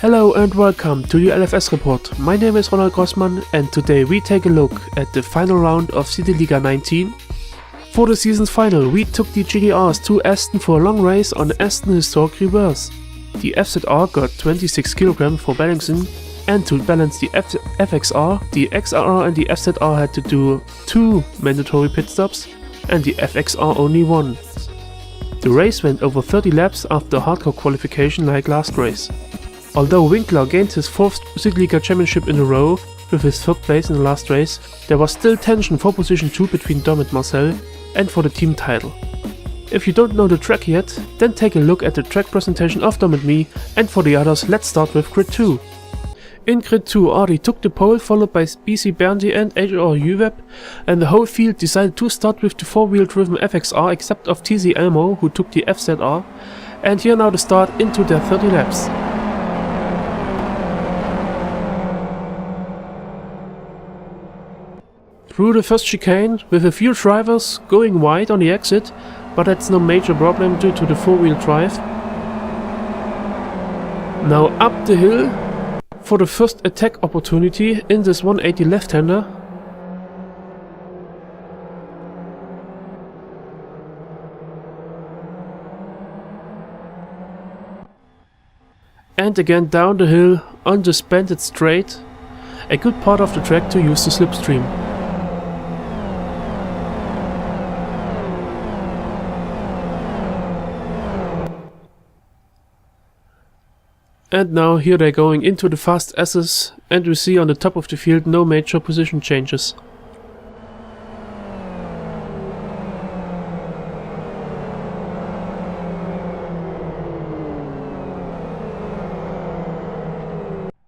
Hello and welcome to your LFS report. My name is Ronald Grossmann and today we take a look at the final round of Cityliga 19. For the season's final we took the GDRs to Aston for a long race on the Aston historic reverse. The FZR got 26 kg for balancing, and to balance the FXR, the XRR and the FZR had to do 2 mandatory pit stops and the FXR only 1. The race went over 30 laps after hardcore qualification like last race. Although Winkler gained his 4th Cityliga championship in a row with his 3rd place in the last race, there was still tension for position 2 between Dom and Marcel and for the team title. If you don't know the track yet, then take a look at the track presentation of Dom and me, and for the others let's start with Grid 2. In Grid 2 Ardi took the pole followed by BC Berndi and HR UWeb, and the whole field decided to start with the 4-wheel driven FXR except of TZ Elmo who took the FZR, and here now the start into their 30 laps. Through the first chicane with a few drivers going wide on the exit, but that's no major problem due to the 4-wheel drive. Now up the hill for the first attack opportunity in this 180 left-hander. And again down the hill on the spanted straight, a good part of the track to use the slipstream. And now here they're going into the fast S's, and we see on the top of the field no major position changes.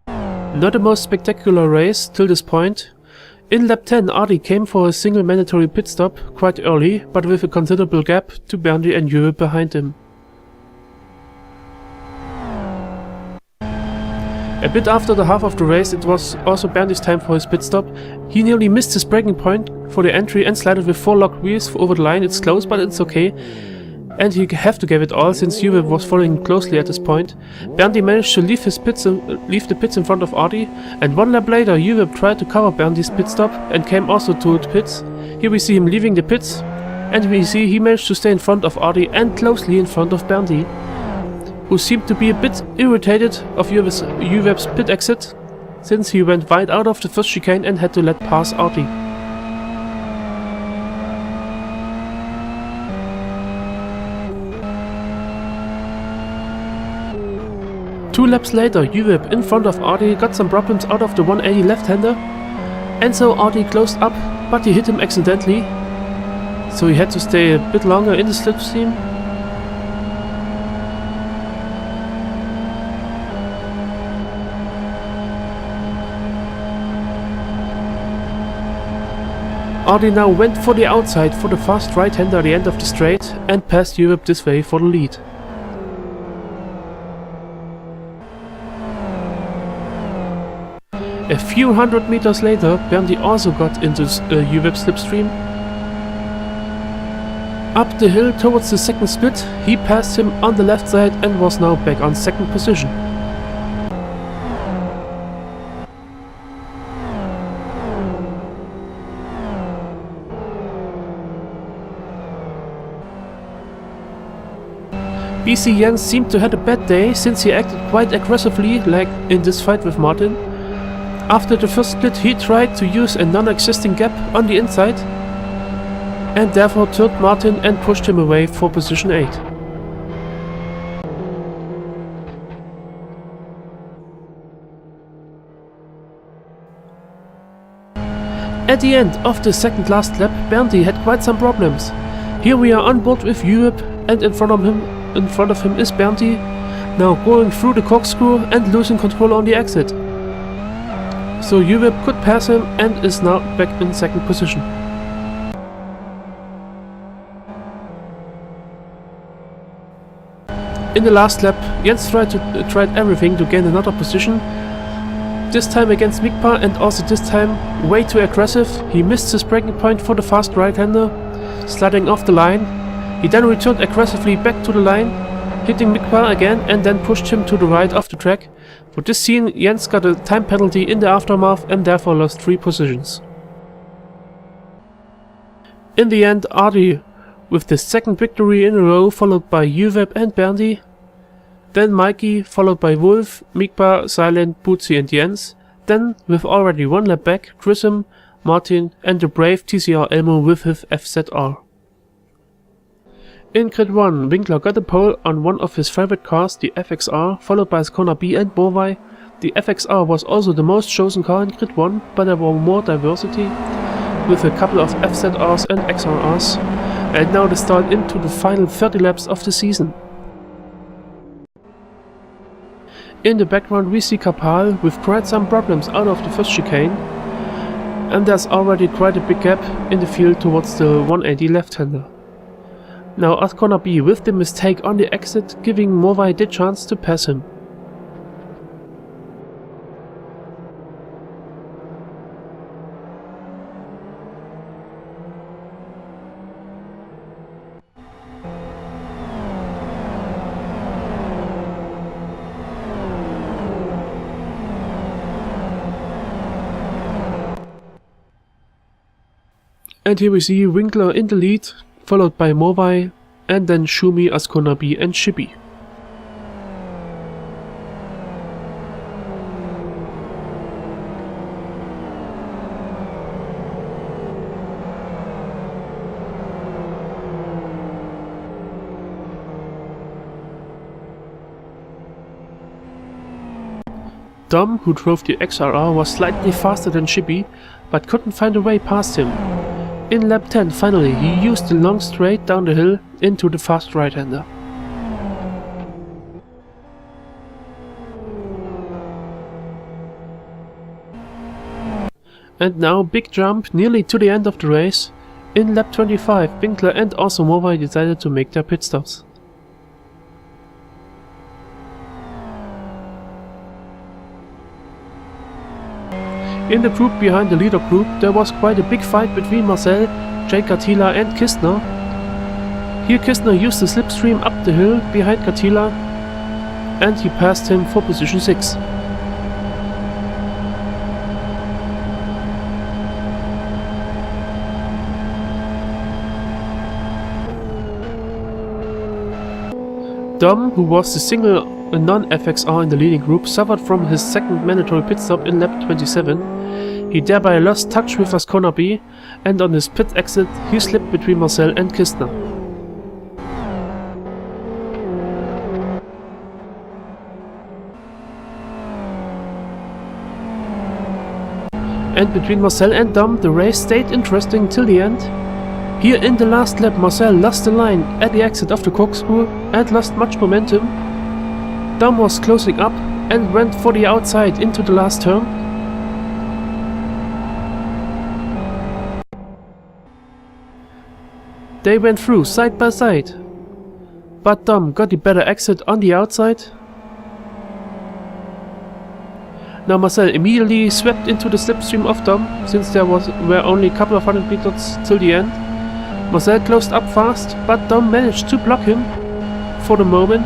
Not the most spectacular race till this point. In lap 10 Ardi came for a single mandatory pit stop quite early, but with a considerable gap to Berndi and Juwe behind him. A bit after the half of the race it was also Berndi's time for his pit stop. He nearly missed his braking point for the entry and slided with 4 locked wheels over the line. It's close but it's okay. And he have to give it all since Juwe was following closely at this point. Berndi managed to leave the pits in front of Ardi, and 1 lap later Juwe tried to cover Berndi's pit stop and came also to the pits. Here we see him leaving the pits, and we see he managed to stay in front of Ardi and closely in front of Berndi, who seemed to be a bit irritated of Juwe's pit exit, since he went wide out of the first chicane and had to let pass Ardi. Two laps later, Juwe in front of Ardi got some problems out of the 180 left-hander, and so Ardi closed up, but he hit him accidentally, so he had to stay a bit longer in the slipstream. Ardi now went for the outside for the fast right-hander at the end of the straight and passed Juwe this way for the lead. A few hundred meters later, Berndi also got into Juwe's slipstream. Up the hill towards the second split, he passed him on the left side and was now back on second position. BC Jens seemed to have a bad day since he acted quite aggressively like in this fight with Martin. After the first split he tried to use a non-existing gap on the inside and therefore turned Martin and pushed him away for position 8. At the end of the second last lap, Berndi had quite some problems. Here we are on board with Juwe, and in front of him is Berndi, now going through the corkscrew and losing control on the exit. So Juwe could pass him and is now back in second position. In the last lap, Jens tried everything to gain another position. This time against Mikpa, and also this time way too aggressive. He missed his braking point for the fast right-hander, sliding off the line. He then returned aggressively back to the line hitting Mikva again and then pushed him to the right of the track. For this scene, Jens got a time penalty in the aftermath and therefore lost 3 positions. In the end, Ardi with the second victory in a row, followed by Juveb and Berndi. Then Mikey, followed by Wolf, Mikva, Silent, Bootsy and Jens. Then, with already 1 lap back, Grissom, Martin and the brave TCR Elmo with his FZR. In Grid 1, Winkler got a pole on one of his favorite cars, the FXR, followed by Ascona B and Morvai. The FXR was also the most chosen car in Grid 1, but there were more diversity, with a couple of FZRs and XRRs. And now the start into the final 30 laps of the season. In the background we see Kapal with quite some problems out of the first chicane, and there's already quite a big gap in the field towards the 180 left-hander. Now Ascona B with the mistake on the exit, giving Morvai the chance to pass him. And here we see Winkler in the lead, followed by Morvai, and then Shumi, Ascona B and Shippy. Dom, who drove the XRR, was slightly faster than Shippy, but couldn't find a way past him. In lap 10 finally he used the long straight down the hill into the fast right-hander. And now big jump nearly to the end of the race. In lap 25 Winkler and also Morvai decided to make their pit stops. In the group behind the leader group there was quite a big fight between Marcel, Jake Attila and Kistner. Here Kistner used the slipstream up the hill behind Attila and he passed him for position 6. Dom, who was the single non-FXR in the leading group, suffered from his second mandatory pit stop in lap 27. He thereby lost touch with Ascona B, and on his pit exit he slipped between Marcel and Kistner. And between Marcel and Dom the race stayed interesting till the end. Here in the last lap Marcel lost the line at the exit of the corkscrew and lost much momentum. Dom was closing up and went for the outside into the last turn. They went through side by side, but Dom got the better exit on the outside. Now Marcel immediately swept into the slipstream of Dom, since there were only a couple of 100 meters till the end. Marcel closed up fast, but Dom managed to block him for the moment.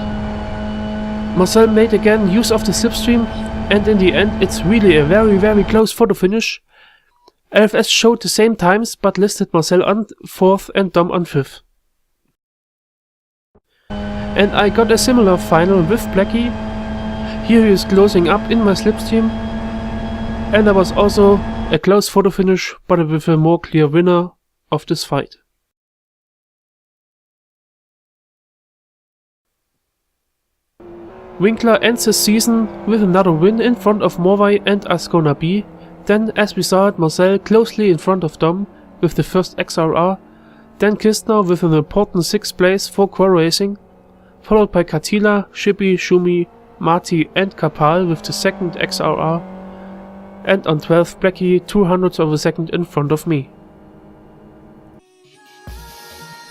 Marcel made again use of the slipstream, and in the end it's really a very close photo finish. LFS showed the same times but listed Marcel on 4th and Dom on 5th. And I got a similar final with Blackie. Here he is closing up in my slipstream, and there was also a close photo finish but with a more clear winner of this fight. Winkler ends his season with another win in front of Morvai and Ascona B. Then, as we saw it, Marcel closely in front of Dom with the first XRR. Then Kistner with an important 6th place for core racing, followed by Katila, Shippy, Shumi, Marty and Kapal with the second XRR. And on 12th Blackie 200ths of a second in front of me.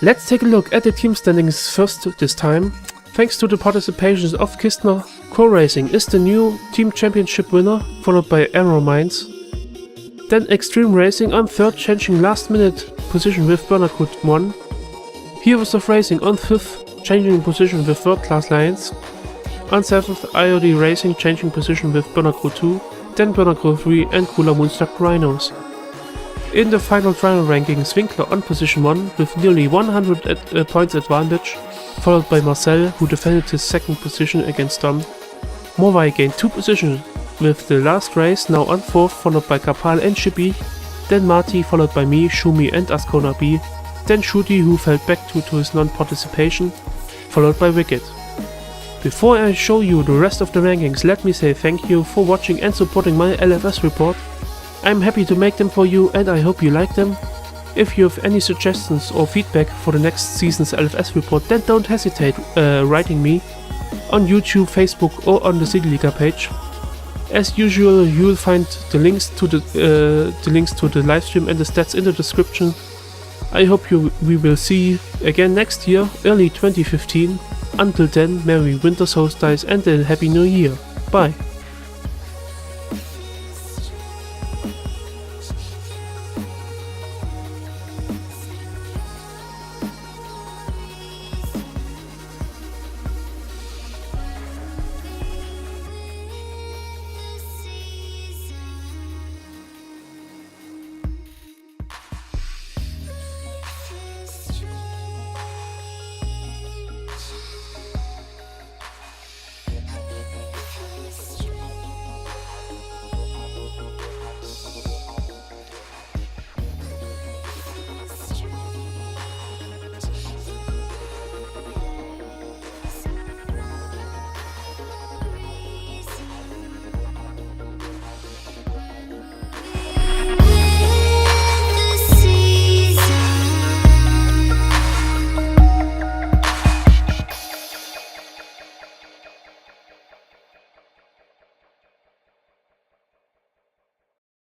Let's take a look at the team standings first this time. Thanks to the participations of Kistner, Core Racing is the new team championship winner, followed by Aero Mines. Then Extreme Racing on 3rd, changing last minute position with Burnout 1. Heroes of Racing on 5th, changing position with third class Lions. On 7th, IOD Racing changing position with Burner 2, then Burner 3 and Cooler Moonstruck Rhinos. In the final trial rankings, Winkler on position 1 with nearly 100 points advantage, followed by Marcel, who defended his second position against Dom. Morvai gained 2 positions with the last race now on 4th, followed by Kapal and Shippy, then Marty followed by me, Shumi and Ascona B, then Shooty, who fell back due to his non-participation, followed by Wicked. Before I show you the rest of the rankings, let me say thank you for watching and supporting my LFS report. I'm happy to make them for you and I hope you like them. If you have any suggestions or feedback for the next season's LFS report, then don't hesitate writing me on YouTube, Facebook or on the Cityliga page. As usual, you'll find the links to the live stream and the stats in the description. I hope we will see you again next year, early 2015. Until then, merry winter solstice and a happy new year. Bye.